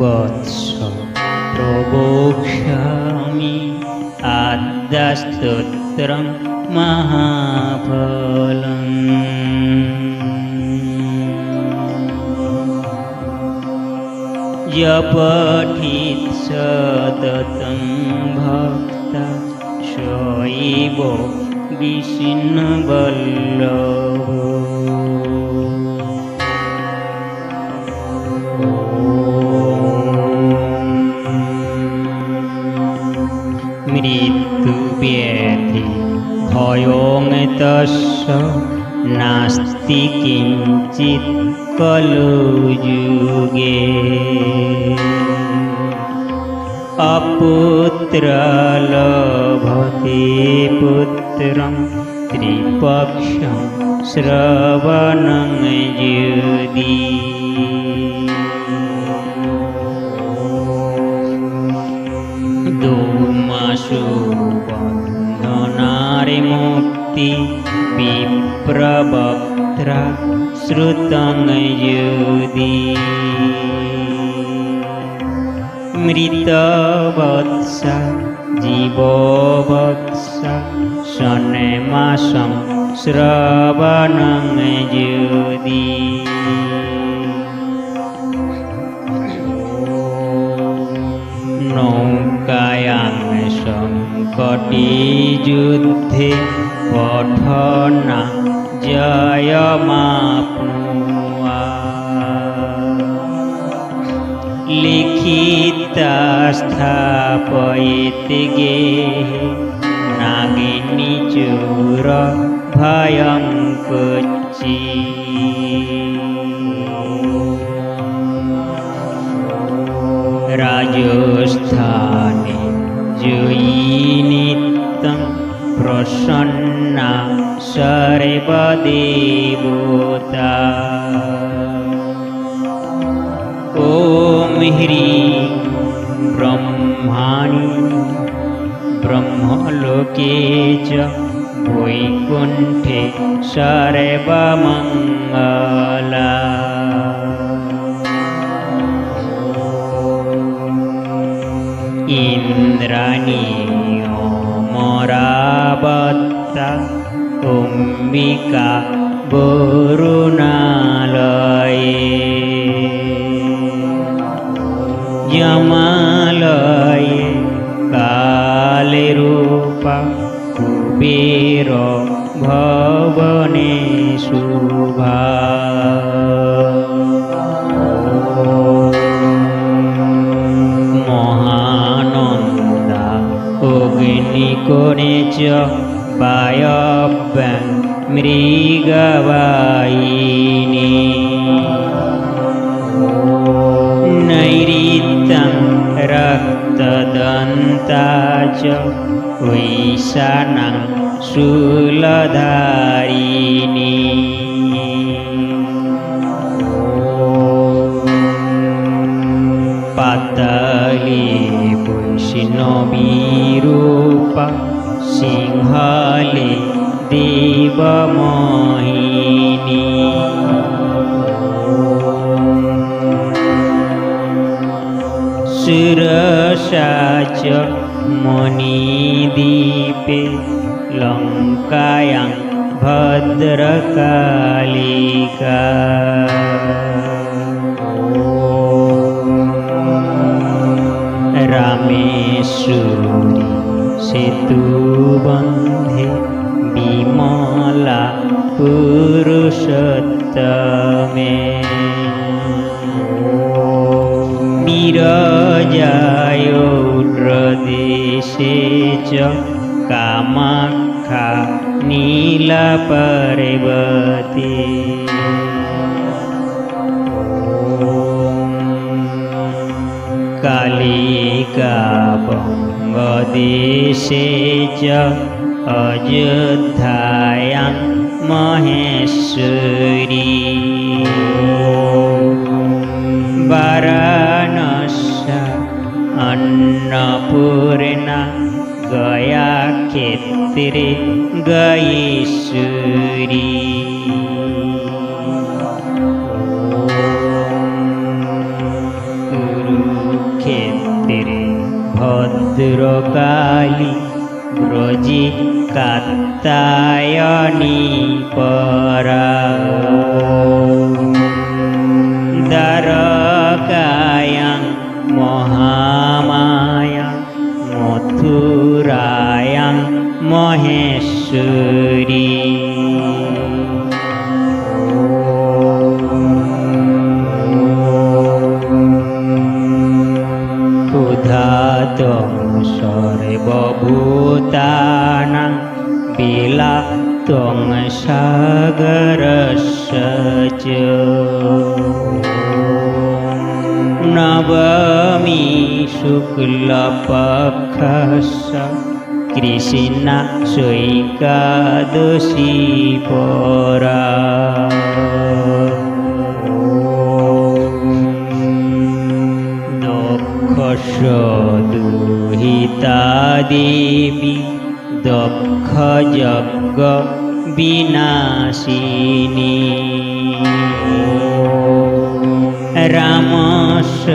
वत्स प्रवक्ष्यामि आद्यस्तोत्रं महाफलम्। यपठित सततं भक्ता सैव विष्णुवल्लभो। मृत्युव्याधि भयं तस्य नास्ति किञ्चित् कलुयुगे। अपुत्रः लभते पुत्रं त्रिपक्षं श्रवणं यदि। दोमासु बन्धनारे मुक्ति विप्रवक्त्रा श्रुतं यदि। मृतवत्सा जीववत्सा शनमासं श्रवणं यदि। नौकायां संकटे युद्धे पठना जयमाप्नुया। लिखिता स्थापयेत् गेहे नागिनी चोर भयं क्वचित्। राजस्थाने जयी नित्यं प्रसन्ना सर्वदेवता। ॐ ह्रीं ब्रह्माणि ब्रह्मलोके च वैकुण्ठे सर्वमङ्गला। इन्द्राणी अमरावती अम्बिका वरुणालये। यमालये कालरूपा कुबेर भवने शुभा। महानन्दा अग्निकोणे च वायव्यां मृगवाहिनी। नैऋत्यं रक्तदन्ता च वैशानां शूलधारिणी। पाताले वैष्णवीरूपा सिंहाले देवमोहिनी। शिरसा च मणिदीपे लङ्कायां भद्रकालिका। रामेश्वरी सेतुबन्धे विमला पुरुषोत्तमे। विरजायोड्रदेशे च कामाख्या नीलपर्वते। कालिकाबङ्गदेशे च अयोध्यायां महेश्वरी। वाराणस्या अन्नपूर्णा गयाक्षेत्रे गयेश्वरी। गुरु ভদ্রকালী ব্রজে কাত্যায়নী পরা দ্বারকায়াং মহামায়া মথুরায়াং মহেশ্বরী ক্ষুধাতং সর্বভূতানাং বিলাতং সাগরস্য চ নবমী শুক্লপক্ষস্য কৃষ্ণা চৈকাদশী পরা দক্ষস্য দুহিতা দেবী দক্ষ যজ্ঞ বিনাশিনী রামস্য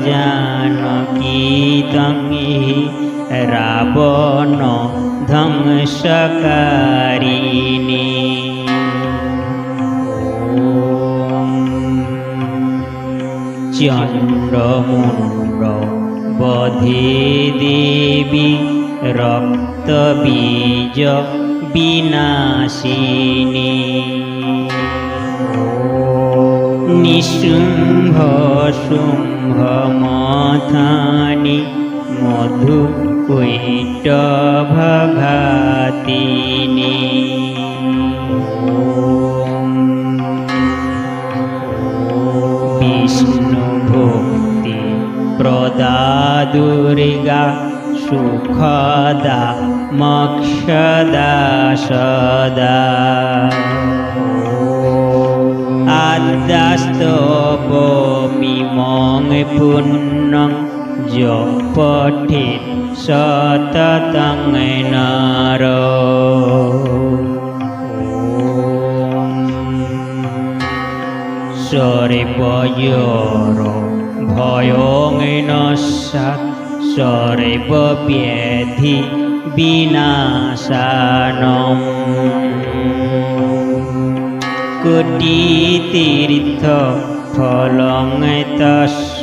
জানকী তঙ্গি রাবণ ধ্বংসকারিণী চণ্ডমুণ্ড বধে দেবী রক্তবীজ বিনাশিনী নিশুম্ভ শুম্ভ মথানি মধুকৈটভঘাতিনী বিষ্ণু ভক্তি প্রদা দুর্গা সুখদা মোক্ষদা সদা আদ্যাস্তবমিমং পুণ্যং পঠেৎ সততং নর সর্বয়োর ভয়ং নস্যাৎ সর্বব্যাধি বিনাশানম কোটিতীর্থ ফলং তস্য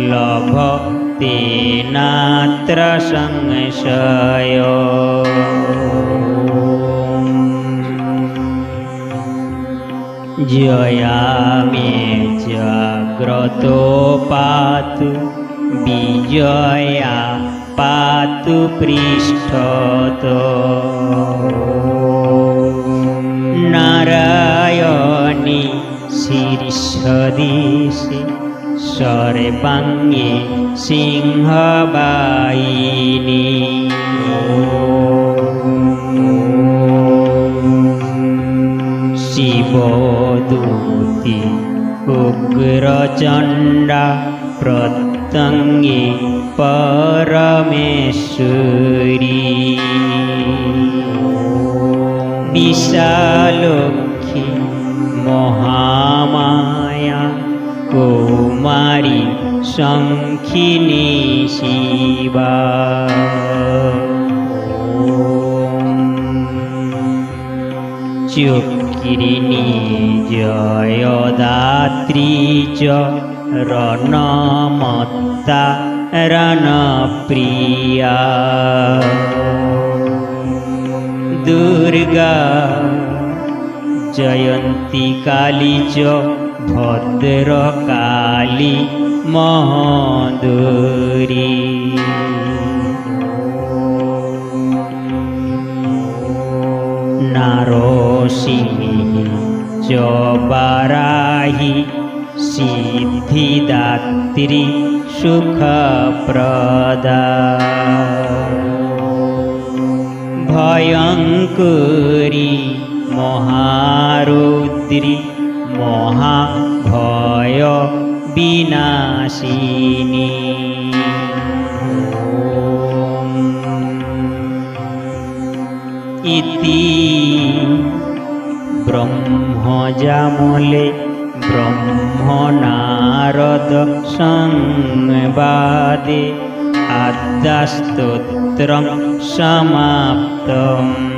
লভতে নাত্র সংশয় জয়া মে জাগ্রতো পাতু বিজয়া পাতু পৃষ্ঠত নারায়ণী শীর্ষদিশে সর্বাঙ্গে সিংহবাহিনী শিবদূতি উগ্রচণ্ডা প্রত্যঙ্গে পরমেশ্বরী বিশালক্ষী মহামায়া কৌমারী শঙ্খিনী শিবা চক্রিণী জয়দাত্রী চ রণমত্তা রণপ্রিয়া দুর্গা জয়ন্তী কালী চ ভদ্রকালী মহোদরী নারসিংহী চ বারাহী সিদ্ধিদাত্রী সুখপ্রদা ভয়ঙ্করী মহারুদ্রী মহাভয় বিনাশিনী ইতি ব্রহ্মজামলে ব্রহ্মনারদ সংবাদে आद्यस्तोत्रं समाप्तम्।